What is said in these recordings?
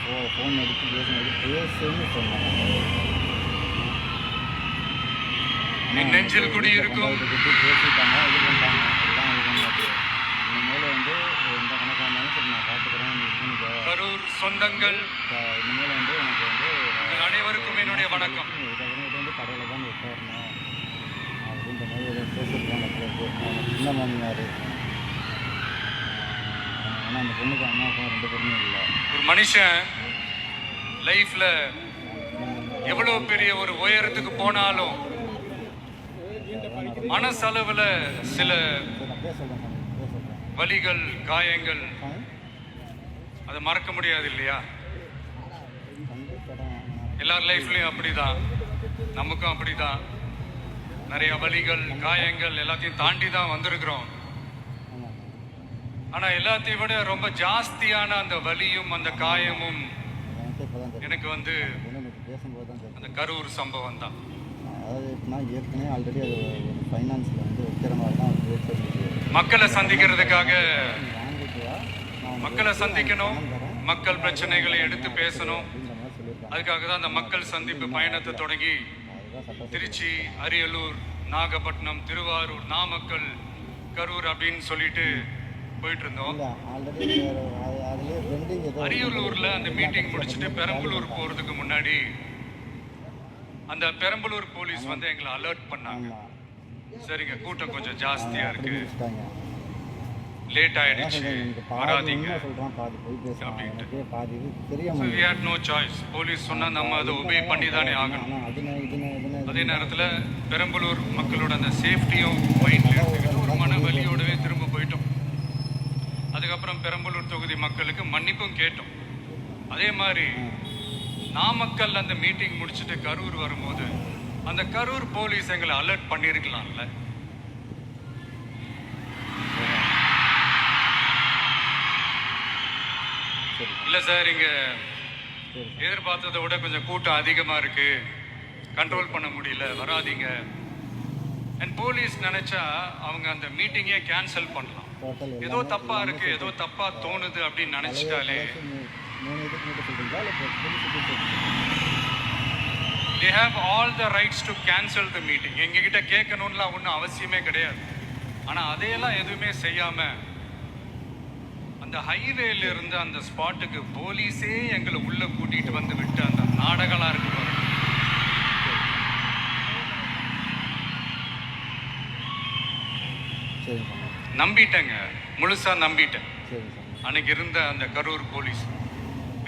Phone எடுத்து பேசுன்னு சொன்னாங்க. நெஞ்சில் குடி இருக்கும் பேசிட்டாங்க, இது பண்ணிட்டாங்க, எல்லாம் இது பண்ணாச்சு. இனிமேல் வந்து எந்த கணக்காக இருந்தாலும் சரி நான் பார்த்துக்கிறேன், நீ இதுன்னு கரூர் சொந்தங்கள் இனிமேல் வந்து எனக்கு வந்து அனைவருக்கும் என்னுடைய வணக்கம். இதுக்கப்புறம் வந்து கடையில் தான் உட்காரணும் அப்படின்ற மாதிரி பேசியிருக்காங்க. சின்ன மாமியார், ஆனால் அந்த பொண்ணுக்கு அம்மாவுக்கும் 2 பேருமே இல்லை. ஒரு மனுஷன் லைஃப்ல எவ்வளவு பெரிய ஒரு உயரத்துக்கு போனாலும் மனசளவுல சில வலிகள், காயங்கள் அதை மறக்க முடியாது இல்லையா? எல்லார் லைஃப்லயும் அப்படிதான், நமக்கும் அப்படிதான். நிறைய வலிகள், காயங்கள் எல்லாத்தையும் தாண்டி தான் வந்திருக்கிறோம். ஆனா எல்லாத்தையும் விட ரொம்ப ஜாஸ்தியான அந்த வலியும் அந்த காயமும் எனக்கு வந்து அந்த கரூர் சம்பவம் தான். அதாவது நான் ஏற்கனவே ஆல்ரெடி அது ஒரு ஃபைனான்ஸில் வந்து வைக்கிற மாதிரி தான் மக்களை சந்திக்கிறதுக்காக, மக்களை சந்திக்கணும், மக்கள் பிரச்சனைகளை எடுத்து பேசணும். அதுக்காக தான் அந்த மக்கள் சந்திப்பு பயணத்தை தொடங்கி திருச்சி, அரியலூர், நாகப்பட்டினம், திருவாரூர், நாமக்கல், கரூர் அப்படின்னு சொல்லிட்டு போயிட்டு இருந்தோம். அரியலூர்ல அந்த மீட்டிங் முடிச்சுட்டு பெரம்பலூர் போறதுக்கு முன்னாடி அந்த பெரம்பலூர் போலீஸ் வந்து எங்களை அலர்ட் பண்ணாங்க. சரிங்க, கூட்டம் கொஞ்சம் ஜாஸ்தியா இருக்கு, லேட் ஆயிடுச்சு, வராதீங்க அப்படின்ட்டு. We had no choice. Police சொன்னா நம்ம அதை ஒபே பண்ணி தானே ஆகணும். அதே நேரத்தில் பெரம்பலூர் மக்களோட அந்த சேஃப்டியும் மைண்ட்ல எடுத்துக்கிட்டு ஒரு மன வலியோடவே திரும்ப போயிட்டோம். அதுக்கப்புறம் பெரம்பலூர் தொகுதி மக்களுக்கு மன்னிப்பும் கேட்டோம். அதே மாதிரி நாமக்கல் அந்த மீட்டிங் முடிச்சுட்டு கரூர் வரும்போது அந்த கரூர் போலீஸ் எங்களை அலர்ட் பண்ணிருக்கலாம்ல. இல்ல சார், இங்க எதிர்பார்த்ததை விட கொஞ்சம் கூட்டம் அதிகமா இருக்கு, கண்ட்ரோல் பண்ண முடியல, வராதீங்க. அண்ட் போலீஸ் நினைச்சா அவங்க அந்த மீட்டிங்கே கேன்சல் பண்ணலாம். ஏதோ தப்பா இருக்கு, ஏதோ தப்பா தோணுது அப்படின்னு நினைச்சிட்டாலே they have all the rights to cancel the meeting. எங்ககிட்ட கேட்கணும்லாம் ஒன்றும் அவசியமே கிடையாது. ஆனா அதையெல்லாம் எதுவுமே செய்யாம அந்த ஹைவேல இருந்து அந்த ஸ்பாட்டுக்கு போலீஸே எங்களை உள்ள கூட்டிட்டு வந்து விட்டு அந்த நாடகம்லாம் இருக்கு பாருங்க. நம்பிட்டேங்க, முழுசா நம்பிட்டேன். அன்னைக்கு இருந்த அந்த கரூர் போலீஸ்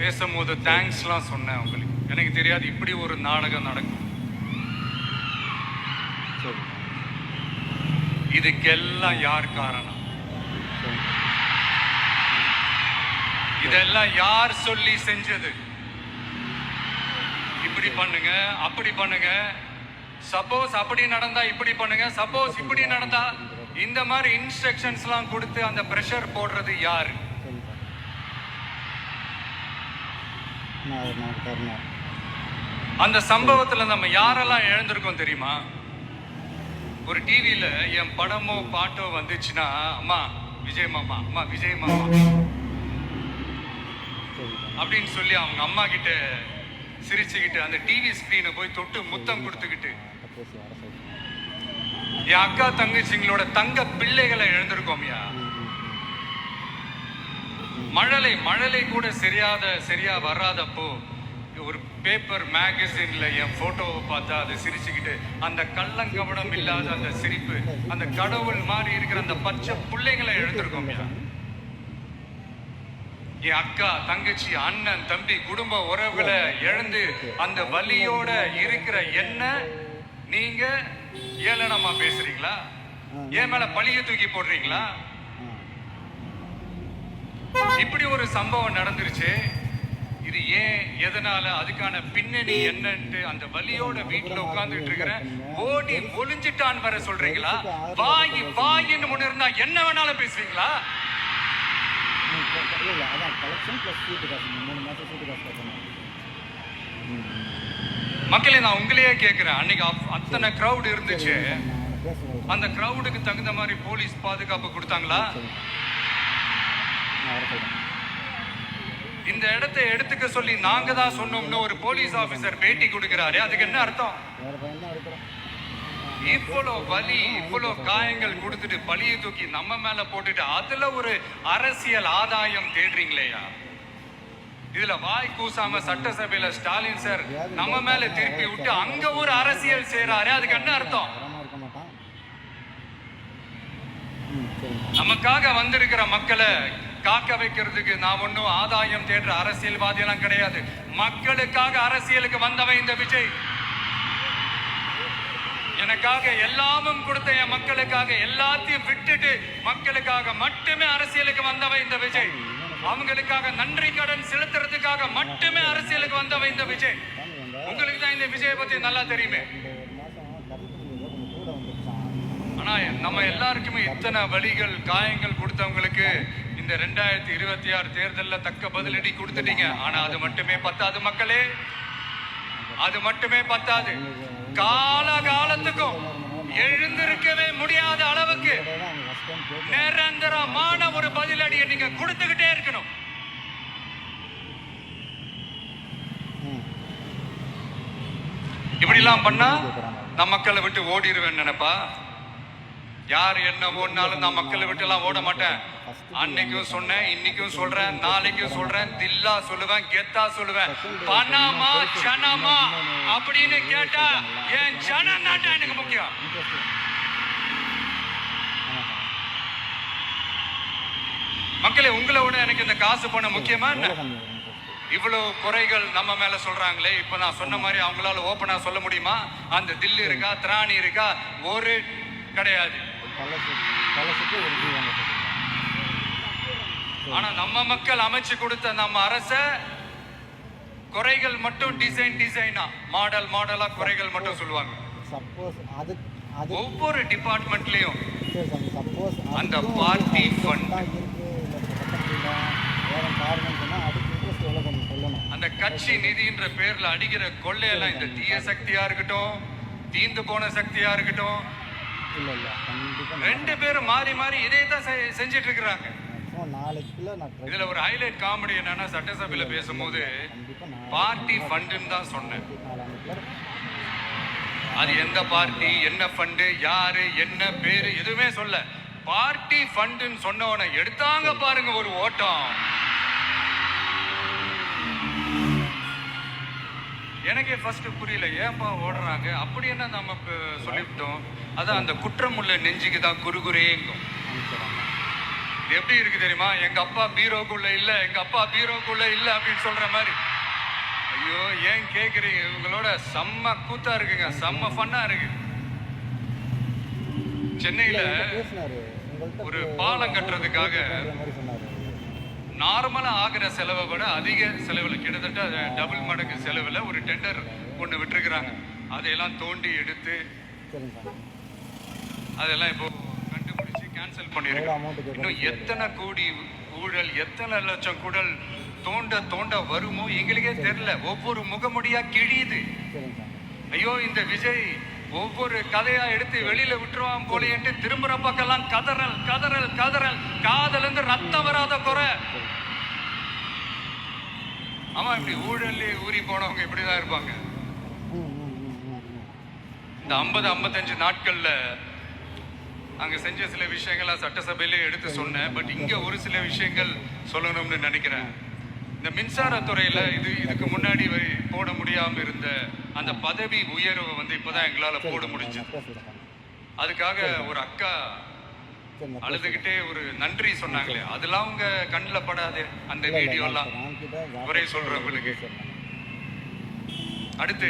பேசும்போது தேங்க்ஸ்லாம் சொன்னேன் அவங்களுக்கு. எனக்கு தெரியாது இப்படி ஒரு நாடகம் நடக்கும். இதுக்கெல்லாம் யார் காரணம்? இதெல்லாம் யார் சொல்லி செஞ்சது? இப்படி பண்ணுங்க, அப்படி பண்ணுங்க, சப்போஸ் அப்படி நடந்தா இப்படி பண்ணுங்க, சப்போஸ் இப்படி நடந்தா இந்த மாதிரி இன்ஸ்ட்ரக்ஷன்ஸ்லாம் கொடுத்து அந்த பிரஷர் போடுறது யாரு? அந்த சம்பவத்துல நம்ம யாரெல்லாம் இழந்திருக்கோம் தெரியுமா? ஒரு டிவியில என் படமோ பாட்டோ வந்துச்சுன்னா, அம்மா விஜய் மாமா, அம்மா விஜய் மாமா அப்படின்னு சொல்லி அவங்க அம்மா கிட்ட சிரிச்சுக்கிட்டு அந்த டிவி ஸ்கிரீனை போய் தொட்டு முத்தம் கொடுத்துக்கிட்டு என் அக்கா தங்கச்சிங்களோட தங்க பிள்ளைகளை இழந்திருக்கோம்யா. மழலை கூட சரியா வராதப்போ ஒரு பேப்பர் மேகசின்ல என் போட்டோவை பார்த்தா அதை சிரிச்சுக்கிட்டு அந்த கள்ளங்கவடம் இல்லாத அந்த சிரிப்பு, அந்த கடவுள் மாதிரி இருக்கிற அந்த பச்சை பிள்ளைங்களை இழந்திருக்கோம். என் அக்கா தங்கச்சி அண்ணன் தம்பி குடும்ப உறவுகளை இழந்து அந்த வலியோட இருக்கிற என்ன நீங்க ஏளனமா பேசுறீங்களா? என் மேல பழிய தூக்கி போடுறீங்களா? இப்படி ஒரு சம்பவம் நடந்துருச்சு. இது ஏன், எதனால, அதுக்கான பின்னணி என்னன்ட்டு அந்த வலியோட வீட்டுல உட்கார்ந்துட்டு இருக்கிற ஓடி ஒளிஞ்சிட்டான் வர சொல்றீங்களா? வாயின்னு முன்ன இருந்தா என்ன வேணாலும் பேசுவீங்களா? மக்களே, நான் உங்களையே கேட்கிறேன், அன்னைக்கு அத்தனை கிரௌட் இருந்துச்சு, அந்த கிரௌடுக்கு தகுந்த மாதிரி போலீஸ் பாதுகாப்பு கொடுத்தாங்களா? இந்த இடத்தை எடுத்துக்க சொல்லி நாங்க தான் சொன்னோம்னு ஒரு போலீஸ் ஆபீசர் பேட்டி கொடுக்கிறாரு. அதுக்கு என்ன அர்த்தம்? வேற பையன் தான் எடுக்கிறோம். இவ்வளோ வலி, இவ்வளோ காயங்கள் கொடுத்துட்டு பழியை தூக்கி நம்ம மேல போட்டுட்டு அதுல ஒரு அரசியல் ஆதாயம் தேடுறீங்களேயா? இதுல வாய் கூசாம சட்டசபையில ஸ்டாலின் சார் நம்ம மேல திருப்பி விட்டு அங்க ஒரு அரசியல் செய்யறாரு. அதுக்கு என்ன அர்த்தம்? வரமா இருக்க மாட்டான். நமக்காக வந்திருக்கிற மக்களை காக்க வைக்கிறதுக்கு நான் ஒன்னும் ஆதாயம் தேடுற அரசியல்வாதி எல்லாம் கிடையாது. மக்களுக்காக அரசியலுக்கு வந்தவன் இந்த விஜய். எனக்காக எல்லாமும் கொடுத்த என் மக்களுக்காக எல்லாத்தையும் விட்டுட்டு மக்களுக்காக மட்டுமே அரசியலுக்கு வந்தவன் இந்த விஜய். அவங்களுக்காக நன்றி கடன் செலுத்துறதுக்காக மட்டுமே அரசியலுக்கு வந்தவன் இந்த விஜய். உங்களுக்கு தான் இந்த விஜயை பத்தி நல்லா தெரியுமே. ஆனா நம்ம எல்லாருக்குமே இத்தனை வலிகள் காயங்கள் கொடுத்தவங்களுக்கு இந்த 2026 தேர்தலில் தக்க பதிலடி கொடுத்துட்டீங்க. ஆனா அது மட்டுமே பத்தாது மக்களே, அது மட்டுமே பத்தாது. காலகாலத்துக்கும் எழுந்திருக்கவே முடியாத அளவுக்கு நிரந்தரமான ஒரு பதிலடியை நீங்க கொடுத்துக்கிட்டே இருக்கணும். இப்படி எல்லாம் பண்ணா நான் மக்களை விட்டு ஓடிடுவேன் நினைப்பா? யார் என்ன ஓடினாலும் நான் மக்களை விட்டு எல்லாம் ஓட மாட்டேன். அன்னைக்கும் சொன்னேன், இன்னைக்கும் சொல்றேன், நாளைக்கும் சொல்றேன், தில்லா சொல்லுவேன், கெத்தா சொல்லுவேன். பணமா ஜனமா அப்படின்னு கேட்டா என் ஜனம் தான் எனக்கு முக்கியம். மக்களே, உங்களை விட எனக்கு இந்த காசு பணம் முக்கியமா என்ன? இவ்வளவு குறைகள் நம்ம மேல சொல்றாங்களே, இப்ப நான் சொன்ன மாதிரி அவங்களால ஓப்பனா சொல்ல முடியுமா? அந்த தில்லு இருக்கா, திராணி இருக்கா? ஒரு கிடையாது. ஆனா நம்ம மக்கள் அமைச்சு கொடுத்த நம்ம அரச குறைகள் மட்டும் டிசைனா மாடல் மாடலா குறைகள் மட்டும் சொல்லுவாங்க. ஒவ்வொரு டிபார்ட்மெண்ட்லயும் அந்த பார்ட்டி ஃபண்ட், அந்த கட்சி நிதின்ற பேர்ல அடிக்கிற கொள்ளையெல்லாம் இந்த தீய சக்தியா இருக்கட்டும், தீந்து போன சக்தியா இருக்கட்டும், ரெண்டு பேரும் மாறி மாறி இதே தான் செஞ்சிட்டு இருக்கிறாங்க. இதுல ஒரு ஹைலைட் காமெடி என்னன்னா, சட்டசபையில பேசும்போது பார்ட்டி ஃபண்டுன்னு தான் சொன்னேன். அது எந்த பார்ட்டி, என்ன ஃபண்டு, யாரு, என்ன பேரு எதுவுமே சொல்ல. பார்ட்டி ஃபண்டுன்னு சொன்னவனை எடுத்தாங்க பாருங்க ஒரு ஓட்டம். எனக்கே ஃபர்ஸ்ட் புரியல, ஏன்பா ஓடுறாங்க அப்படி என்ன நம்ம சொல்லிவிட்டோம். அதான் அந்த குற்றம் உள்ள நெஞ்சுக்கு தான் குறுகுறேங்கும். எப்படி இருக்கு தெரியுமா? எங்க அப்பா பீரோக்குள்ள இல்ல, எங்க அப்பா பீரோக்குள்ள இல்ல அப்படின்னு சொல்ற மாதிரி. ஐயோ, ஏன் கேக்குறீங்க? இவங்களோட செம்ம கூத்தா இருக்குங்க, செம்ம ஃபன்னா இருக்கு. சென்னையில ஒரு பாலம் கட்டுறதுக்காக நார்மலா ஆகிற செலவை விட அதிக செலவில், கிட்டத்தட்ட டபுள் மடங்கு செலவில் ஒரு டெண்டர் ஒன்று விட்டுருக்குறாங்க. அதையெல்லாம் தோண்டி எடுத்து அதெல்லாம் இப்போ கண்டுபிடிச்சு கேன்சல் பண்ணிருக்காங்க. இன்னும் எத்தனை கோடி ஊழல், எத்தனை லட்சம் குடல் தோண்ட தோண்ட வருமோ எங்களுக்கே தெரியல. ஒவ்வொரு முகமுடியா கிழியுது. ஐயோ, இந்த விஜய் ஒவ்வொரு கதையா எடுத்து வெளியில விட்டுருவான் போலேன்ட்டு திரும்புற பக்கம்லாம் கதறல் கதறல் கதறல். காதல இருந்து ரத்தம் வராத குறை. ஆமா, இப்படி ஊழல் ஊறி போனவங்க இப்படிதான் இருப்பாங்க. இந்த 50-55 நாட்கள்ல அங்க செஞ்ச சில விஷயங்கள சட்டசபையிலே எடுத்து சொன்னேன். பட் இங்க ஒரு சில விஷயங்கள் சொல்லணும்னு நினைக்கிறேன். இந்த மின்சாரத்துறையில இதுக்கு முன்னாடி போட முடியாம இருந்த அந்த பதவி உயர்வை வந்து இப்பதான் எங்களால போட முடிஞ்சு. அதுக்காக ஒரு அக்கா அழுதுகிட்டே ஒரு நன்றி சொன்னாங்களே, அதெல்லாம் உங்க கண்ணில் படாது அந்த வீடியோ எல்லாம் குறை சொல்றவங்களுக்கு. அடுத்து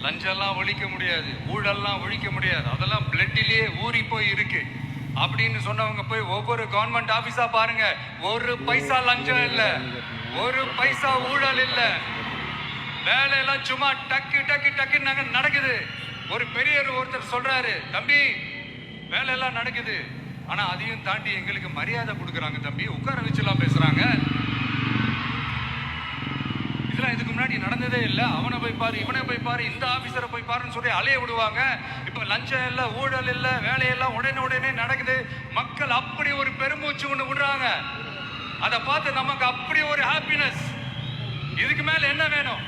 லஞ்சம்லாம் ஒழிக்க முடியாது, ஊழல்லாம் ஒழிக்க முடியாது, அதெல்லாம் பிளட்டிலேயே ஊறி போய் இருக்கு அப்படின்னு சொன்னவங்க போய் ஒவ்வொரு கவர்மெண்ட் ஆபீஸா பாருங்க. ஒரு பைசா லஞ்சம் இல்ல, ஒரு பைசா ஊழல் இல்ல. வேலையெல்லாம் சும்மா டக்கு டக்கு டக்கு நடக்குது. ஒரு பெரியவர் ஒருத்தர் சொல்றாரு, தம்பி வேலையெல்லாம் நடக்குது, ஆனா அதையும் தாண்டி எங்களுக்கு மரியாதை கொடுக்குறாங்க தம்பி, உட்கார வச்சுலாம் பேசுறாங்க. இதெல்லாம் இதுக்கு முன்னாடி நடந்ததே இல்லை. அவனை போய் பாரு, இவனை போய் பாரு, இந்த ஆபீசரை போய் பாருன்னு சொல்லி அலைய விடுவாங்க. இப்ப லஞ்சம் இல்லை, ஊழல் இல்லை, வேலையெல்லாம் உடனே நடக்குது. மக்கள் அப்படி ஒரு பெருமூச்சு ஒண்ணு விடுறாங்க. அதை பார்த்து நமக்கு அப்படி ஒரு ஹாப்பினஸ், இதுக்கு மேல என்ன வேணும்?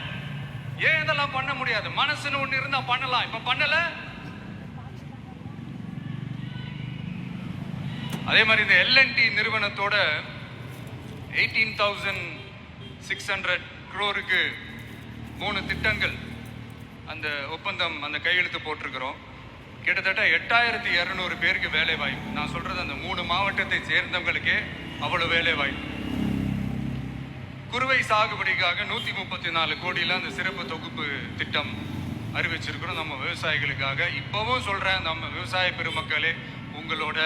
ஏன் இதெல்லாம் பண்ண முடியாது? மனசுன்னு ஒண்ணு இருந்தா பண்ணலாம். இப்ப பண்ணல. அதே மாதிரி இந்த L&T நிறுவனத்தோட 18,600 crore-க்கு 3 திட்டங்கள் அந்த ஒப்பந்தம் அந்த கையெழுத்து போட்டிருக்கிறோம். கிட்டத்தட்ட 8,200 பேருக்கு வேலை வாய்ப்பு. நான் சொல்றது அந்த 3 மாவட்டத்தை சேர்ந்தவங்களுக்கே அவ்வளவு வேலை வாய்ப்பு. குறுவை சாகுபடிக்காக 134 கோடியில் அந்த சிறப்பு தொகுப்பு திட்டம் அறிவிச்சிருக்கிறோம் நம்ம விவசாயிகளுக்காக. இப்பவும் சொல்றேன், நம்ம விவசாய பெருமக்களே, உங்களோட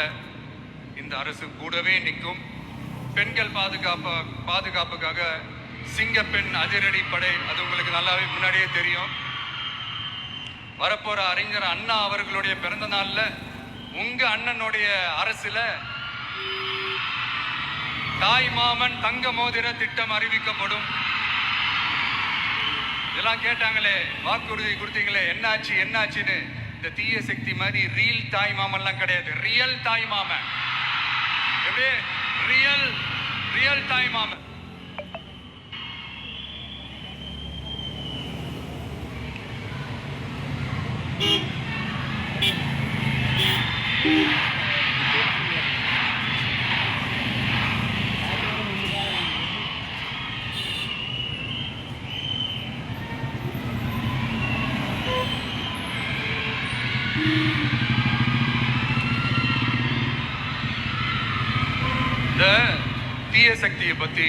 இந்த அரசு கூடவே நிற்கும். பெண்கள் பாதுகாப்புக்காக சிங்கப்பெண் அதிரடி படை, அது உங்களுக்கு நல்லாவே முன்னாடியே தெரியும். வரப்போற அறிஞர் அண்ணா அவர்களுடைய பிறந்த நாள்ல உங்க அண்ணனுடைய அரசுல தாய் மாமன் தங்க மோதிர திட்டம் அறிவிக்கப்படும். இதெல்லாம் கேட்டாங்களே, வாக்குறுதி கொடுத்தீங்களே, என்னாச்சு என்னாச்சுன்னு. இந்த தீய சக்தி மாதிரி ரீல் தாய் மாமன்லாம் கிடையாது, ரியல் தாய் மாமன். எப்படி ரியல் தாய் மாமன். இந்த தீய சக்தியை பத்தி,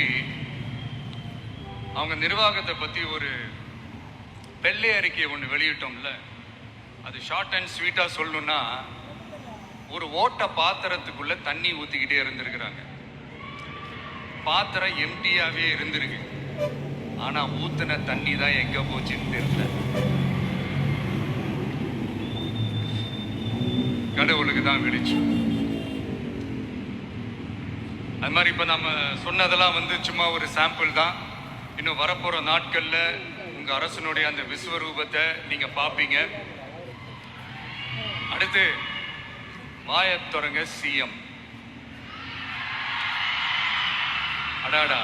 அவங்க நிர்வாகத்தை பத்தி ஒரு வெள்ளை அறிக்கையை ஒன்று வெளியிட்டோம்ல, அது ஷார்ட் அண்ட் ஸ்வீட்டா சொல்லணும்னா, ஒரு ஓட்ட பாத்திரத்துக்குள்ள தண்ணி ஊத்திக்கிட்டே இருந்திருக்கிறாங்க. பாத்திரம் எம்டியாவே இருந்திருக்கு, ஆனா ஊத்தின தண்ணி தான் எங்க போச்சுன்னு தெரியல. கடவுளுக்கு தான் வெளிச்சம். அது மாதிரி இப்ப நம்ம சொன்னதெல்லாம் சும்மா ஒரு சாம்பிள் தான். இன்னும் வரப்போற நாட்கள்ல உங்க அரசனுடைய அந்த விஸ்வரூபத்தை நீங்க பாப்பீங்க. அடுத்து வாயத்தொடங்க சிஎம். அடாடா,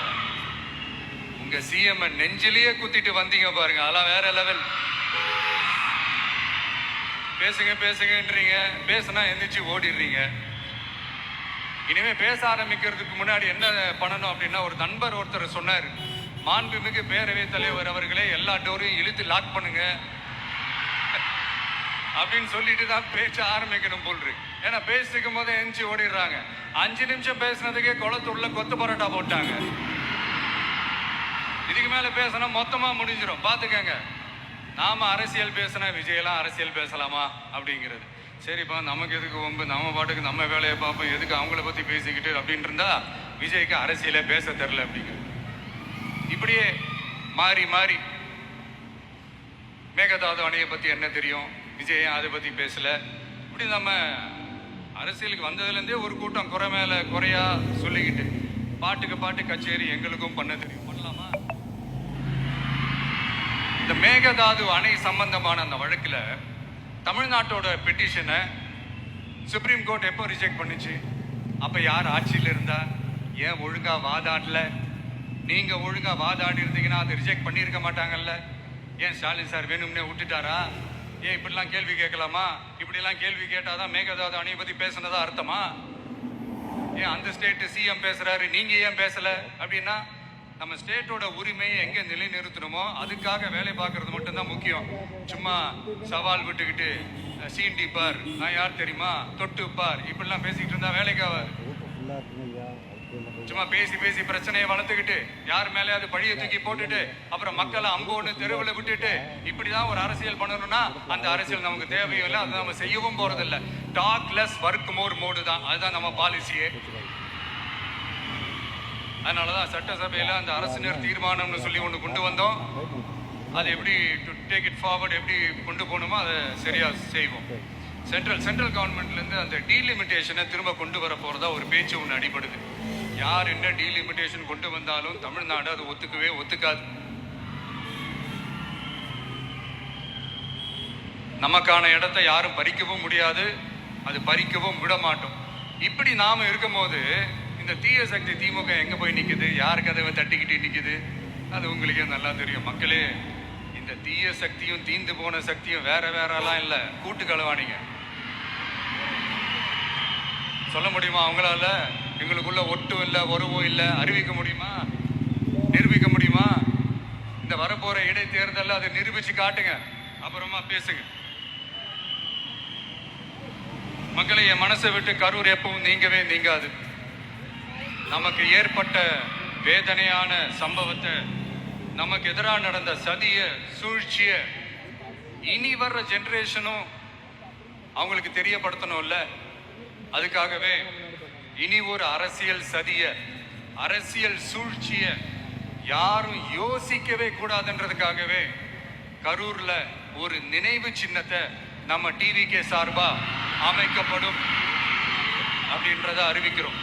உங்க சிஎம் நெஞ்சிலேயே குத்திட்டு வந்தீங்க பாருங்க, அதெல்லாம் வேற லெவல். பேசுங்க பேசுங்கன்றீங்க, பேசுனா எந்திரிச்சு ஓடிடுறீங்க. இனிமே பேச ஆரம்பிக்கிறதுக்கு முன்னாடி என்ன பண்ணணும் அப்படின்னா, ஒரு நண்பர் ஒருத்தர் சொன்னார், மாண்புமிகு பேரவைத் தலைவர் அவர்களே, எல்லா டோரையும் இழுத்து லாக் பண்ணுங்க அப்படின்னு சொல்லிட்டு தான் பேச்ச ஆரம்பிக்கணும் போல் இருக்கு. ஏன்னா பேசிக்கும் போதே எந்திரிச்சு ஓடிடுறாங்க. 5 நிமிஷம் பேசினதுக்கே குளத்துள்ள கொத்து பரோட்டா போட்டாங்க. இதுக்கு மேல பேசினா மொத்தமா முடிஞ்சிடும், பாத்துக்கங்க. நாம அரசியல் பேசினா விஜயெல்லாம் அரசியல் பேசலாமா அப்படிங்கிறது. சரிப்பா, நமக்கு எதுக்கு வம்பு, நம்ம பாட்டுக்கு நம்ம வேலையை பார்ப்போம், எதுக்கு அவங்கள பத்தி பேசிக்கிட்டு அப்படின்னு இருந்தா விஜய்க்கு அரசியலே பேச தெரில அப்படிங்கிறது. இப்படியே மாறி மாறி மேகதாது அணையை பத்தி என்ன தெரியும், விஜய் அதை பத்தி பேசல. இப்படி நம்ம அரசியலுக்கு வந்ததுலேருந்தே ஒரு கூட்டம் குறை மேல குறையா சொல்லிக்கிட்டு பாட்டுக்கு பாட்டு கச்சேரி எங்களுக்கும் பண்ண தெரியும், பண்ணலாமா? இந்த மேகதாது அணை சம்பந்தமான அந்த வழக்குல தமிழ்நாட்டோட பெட்டிஷனை சுப்ரீம் கோர்ட் எப்போ ரிஜெக்ட் பண்ணுச்சு? அப்ப யார் ஆட்சியில் இருந்தா? ஏன் ஒழுங்கா வாதாடல? நீங்க ஒழுங்கா வாதாடி இருந்தீங்கன்னா அதை ரிஜெக்ட் பண்ணியிருக்க மாட்டாங்கல்ல. ஏன் ஸ்டாலின் சார் வேணும்னே விட்டுட்டாரா? ஏன் இப்படிலாம் கேள்வி கேட்கலாமா? இப்படிலாம் கேள்வி கேட்டாதான் மேகதாது அணையை பத்தி பேசுனதா அர்த்தமா? ஏன் அந்த ஸ்டேட் சிஎம் பேசுறாரு, நீங்க ஏன் பேசல? அப்படின்னா நம்ம ஸ்டேட்டோட உரிமையை எங்க நிலைநிறுத்தணுமோ அதுக்காக வேலை பார்க்கறது மட்டும்தான் முக்கியம். சும்மா சவால் விட்டுக்கிட்டு சீண்டி பார், நான் யார் தெரியுமா, தொட்டு பார், இப்படிலாம் பேசிக்கிட்டு இருந்தா வேலைக்காவாது. சும்மா பேசி பேசி பிரச்சனையை வளர்த்துக்கிட்டு யார் மேலே அது பழியை தூக்கி போட்டுட்டு அப்புறம் மக்களை அம்போன்னு தெருவில் விட்டுட்டு இப்படிதான் ஒரு அரசியல் பண்ணணும்னா அந்த அரசியல் நமக்கு தேவையும் இல்லை, அதை நம்ம செய்யவும் போறதில்லை. Talk less work more mode தான், அதுதான் நம்ம பாலிசியே. அதனாலதான் சட்டசபையில அந்த அரசினர் தீர்மானம்னு சொல்லி ஒன்று கொண்டு வந்தோம். அது எப்படி டு டேக் இட் ஃபார்வர்ட், எப்படி கொண்டு போகணுமோ அதை சரியா செய்வோம். சென்ட்ரல் கவர்மெண்ட்லேருந்து அந்த டீலிமிட்டேஷனை திரும்ப கொண்டு வர போகிறதா ஒரு பேச்சு ஒன்று அடிபடுது. யார் என்ன டீலிமிட்டேஷன் கொண்டு வந்தாலும் தமிழ்நாடு அது ஒத்துக்காது. நமக்கான இடத்தை யாரும் பறிக்கவும் முடியாது, அது பறிக்கவும் விட மாட்டோம். இப்படி நாம இருக்கும்போது இந்த தீய சக்தி திமுக எங்க போய் நிக்குது? யார் கதவை தட்டிக்கிட்டு நிக்குது? அது உங்களுக்கே நல்லா தெரியும். மக்களே, இந்த தீய சக்தியும் தீந்து போன சக்தியும் வேற வேறலாம் இல்லை, கூட்டு களவாணிங்க. சொல்ல முடியுமா அவங்களால எங்களுக்குள்ள ஒட்டும் இல்லை, உறவும் இல்லை அறிவிக்க முடியுமா, நிரூபிக்க முடியுமா? இந்த வரப்போற இடைத்தேர்தலில் அதை நிரூபிச்சு காட்டுங்க, அப்புறமா பேசுங்க. மக்களை, என் மனசை விட்டு கரூர் எப்பவும் நீங்கவே நீங்காது. நமக்கு ஏற்பட்ட வேதனையான சம்பவத்தை, நமக்கு எதிராக நடந்த சதிய சூழ்ச்சிய இனி வர்ற ஜெனரேஷனும் அவங்களுக்கு தெரியப்படுத்தணும்ல. அதுக்காகவே இனி ஒரு அரசியல் சதிய, அரசியல் சூழ்ச்சிய யாரும் யோசிக்கவே கூடாதுன்றதுக்காகவே கரூர்ல ஒரு நினைவு சின்னத்தை நம்ம டிவிகே சார்பா அமைக்கப்படும் அப்படின்றத அறிவிக்கிறோம்.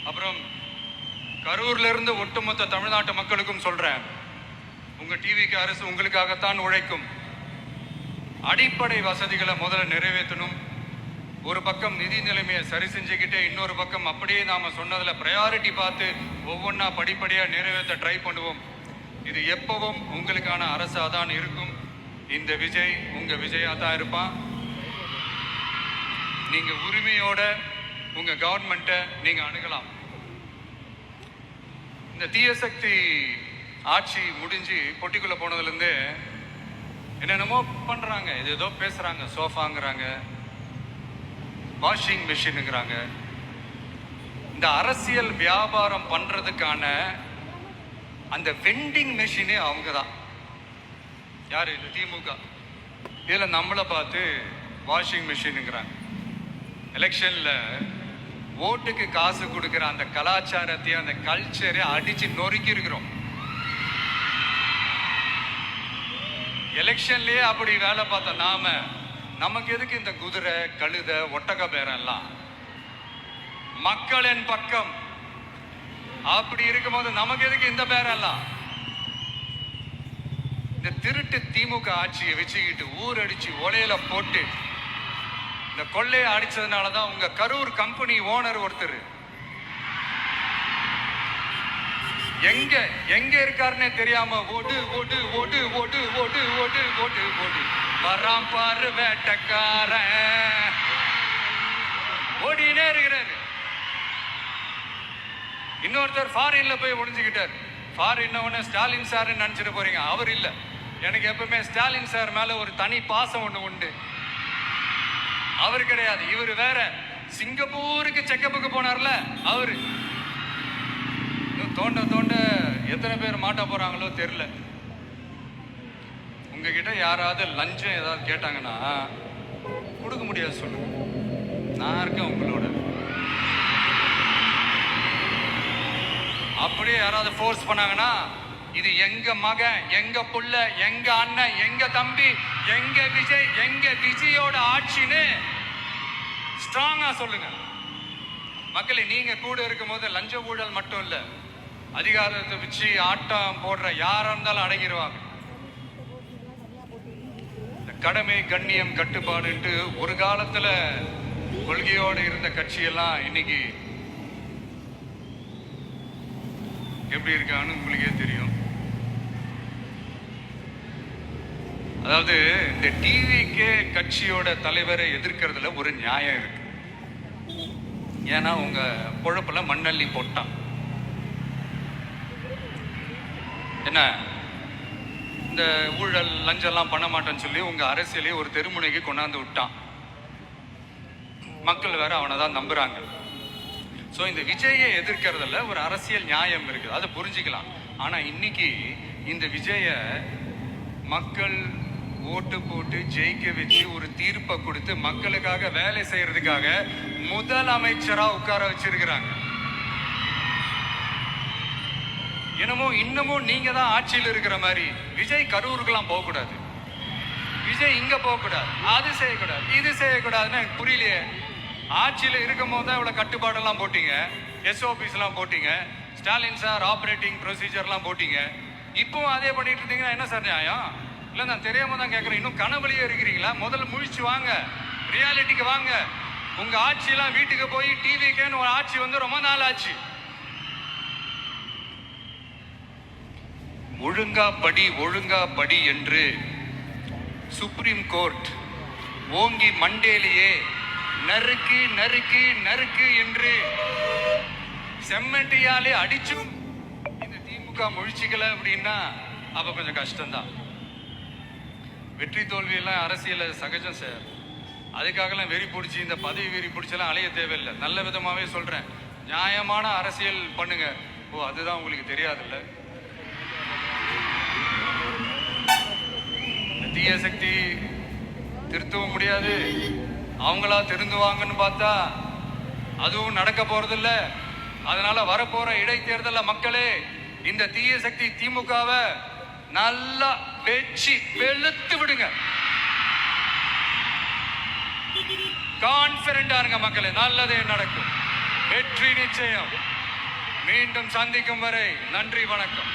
அப்புறம் கரூர்ல இருந்து ஒட்டுமொத்த தமிழ்நாட்டு மக்களுக்கும் சொல்றேன், உங்க டிவிக்கு அரசு உங்களுக்காகத்தான் உழைக்கும். அடிப்படை வசதிகளை முதல்ல நிறைவேற்றணும். ஒரு பக்கம் நிதி நிலைமையை சரி செஞ்சுக்கிட்டே, இன்னொரு பக்கம் அப்படியே நாம சொன்னதுல ப்ரையாரிட்டி பார்த்து ஒவ்வொன்றா படிப்படியா நிறைவேற்ற ட்ரை பண்ணுவோம். இது எப்பவும் உங்களுக்கான அரசா தான் இருக்கும். இந்த விஜய் உங்க விஜயா தான் இருப்பான். நீங்க உரிமையோட உங்க கவர்மெண்ட்டை நீங்க அணுகலாம். இந்த தீய சக்தி ஆட்சி முடிஞ்சு பொட்டிக்குள்ள போனதுல இருந்து என்னென்னமோ பண்றாங்க, ஏதோ பேசுறாங்க, சோஃபாங்கிறாங்க, வாஷிங் மிஷினுங்கிறாங்க. இந்த அரசியல் வியாபாரம் பண்றதுக்கான அந்த வெண்டிங் மெஷினே அவங்க தான். யாரு? இது திமுக. இதுல நம்மளை பார்த்து வாஷிங் மிஷினுங்கிறாங்க. எலெக்ஷன்ல ஓட்டுக்கு காசு கொடுக்கிற அந்த கலாச்சாரத்தையும் அந்த கல்ச்சரை அடிச்சு நொறுக்கி இருக்கிறோம். எலெக்ஷன்லயே அப்படி வேலை பார்த்த நாம, நமக்கு எதுக்கு இந்த குதிரை, கழுத, ஒட்டக பேரம் எல்லாம்? மக்களின் பக்கம் அப்படி இருக்கும்போது நமக்கு எதுக்கு இந்த பேரம் எல்லாம்? இந்த திருட்டு திமுக ஆட்சியை வச்சுக்கிட்டு ஊர் அடிச்சு ஒலையில போட்டு இந்த கொள்ளையை அடிச்சதுனாலதான் உங்க கரூர் கம்பெனி ஓனர் ஒருத்தர் எங்க எங்க இருக்காருன்னே தெரியாம ஓடு ஓடு ஓடு ஓடு ஓடு ஓடு ஓடு ஓடு வராம் பாரு வேட்டக்காரன் ஓடினே இருக்கிறாரு. இன்னொருத்தர் ஃபாரின்ல போய் ஒளிஞ்சுக்கிட்டார். ஃபாரின் ஸ்டாலின் சார் நினைச்சிட்டு போறீங்க, அவர் இல்ல. எனக்கு எப்பவுமே ஸ்டாலின் சார் மேல ஒரு தனி பாசம் ஒண்ணு உண்டு. அவர் கிடையாது, இவர் வேற. சிங்கப்பூருக்கு செக்கப்புக்கு போனார்ல அவரு. தோண்ட தோண்ட எத்தனை பேர் மாட்ட போறாங்களோ தெரியல. உங்ககிட்ட யாராவது லஞ்சம் ஏதாவது கேட்டாங்கன்னா கொடுக்க முடியாது சொல்லுங்க, நான் இருக்கேன் உங்களோட. அப்படியே யாராவது ஃபோர்ஸ் பண்ணாங்கன்னா இது எங்க மகன், எங்க புள்ள, எங்க அண்ணன், எங்க தம்பி, எங்க விஜய், எங்க விஜயோட ஆட்சின்னு ஸ்ட்ராங்கா சொல்லுங்க. மக்களை, நீங்க கூட இருக்கும் போது லஞ்ச ஊழல் மட்டும் இல்ல, அதிகாரத்தை வச்சு ஆட்டம் போடுற யாரா இருந்தாலும் அடங்கிடுவாங்க. கடமை, கண்ணியம், கட்டுப்பாடுன்ட்டு ஒரு காலத்துல கொள்கையோடு இருந்த கட்சியெல்லாம் இன்னைக்கு எப்படி இருக்கான்னு உங்களுக்கே தெரியும். அதாவது இந்த டிவிகே கட்சியோட தலைவரை எதிர்க்கிறதுல ஒரு நியாயம் இருக்கு. ஏன்னா உங்க பொழப்புல மண்ணள்ளி போட்டான். என்ன, இந்த ஊழல் லஞ்சம்லாம் பண்ண மாட்டேன்னு சொல்லி உங்க அரசியலே ஒரு தெருமுனைக்கு கொண்டாந்து விட்டான். மக்கள் வேற அவனை தான் நம்புறாங்க. ஸோ இந்த விஜயை எதிர்க்கிறதுல ஒரு அரசியல் நியாயம் இருக்குது, அதை புரிஞ்சுக்கலாம். ஆனா இன்னைக்கு இந்த விஜய மக்கள் ஓட்டு போட்டு ஜெயிக்க வச்சு ஒரு தீர்ப்பை கொடுத்து மக்களுக்காக வேலை செய்யறதுக்காக முதலமைச்சரா உட்கார வச்சிருக்கிறாங்க. என்னமோ இன்னமும் நீங்க தான் ஆட்சியில் இருக்கிற மாதிரி விஜய் கரூருக்கெல்லாம் போகக்கூடாது, விஜய் இங்க போகக்கூடாது, அது செய்யக்கூடாது, இது செய்யக்கூடாதுன்னு எனக்கு புரியலையே. ஆட்சியில் இருக்கும் போது தான் இவ்வளவு கட்டுப்பாடெல்லாம் போட்டீங்க, எஸ்ஓபிஸ் எல்லாம் போட்டீங்க, ஸ்டாலின் சார் ஆப்ரேட்டிங் ப்ரொசீஜர்லாம் போட்டீங்க. இப்பவும் அதே பண்ணிட்டு இருந்தீங்கன்னா என்ன சார் நியாயம்? இல்லை, நான் தெரியாம தான் கேட்குறேன். இன்னும் கனவுலையே இருக்கிறீங்களா? முதல்ல முழிச்சு வாங்க, ரியாலிட்டிக்கு வாங்க. உங்க ஆட்சியெல்லாம் வீட்டுக்கு போய் டிவிக்கேன்னு ஒரு ஆட்சி வந்து ரொம்ப நாள் ஆச்சு. ஒழுங்கா படி என்று சுப்ரீம் கோர்ட் ஓங்கி மண்டேலியே நறுக்கு நறுக்கு நறுக்கு என்று செம்மட்டியாலே அடிச்சும் இந்த திமுக முழிச்சுக்கல அப்படின்னா அப்ப கொஞ்சம் கஷ்டம்தான். வெற்றி தோல்வி எல்லாம் அரசியல சகஜம் சார். அதுக்காகலாம் வெறி பிடிச்சி இந்த பதவி வெறி பிடிச்செல்லாம் அலைய தேவையில்லை. நல்ல விதமாவே சொல்றேன், நியாயமான அரசியல் பண்ணுங்க. ஓ, அதுதான் உங்களுக்கு தெரியாதுல்ல. தீய சக்தி திருத்தவும் முடியாது, அவங்களா திருந்துவாங்கன்னு பார்த்தா அதுவும் நடக்க போறதில்ல. அதனால வரப்போற இடைத்தேர்தல மக்களே, இந்த தீய சக்தி திமுகவை நல்லா வெச்சு வெளுத்து விடுங்க. கான்பிடண்டா இருங்க மக்களே, நல்லதே நடக்கும், வெற்றி நிச்சயம். மீண்டும் சந்திக்கும் வரை நன்றி, வணக்கம்.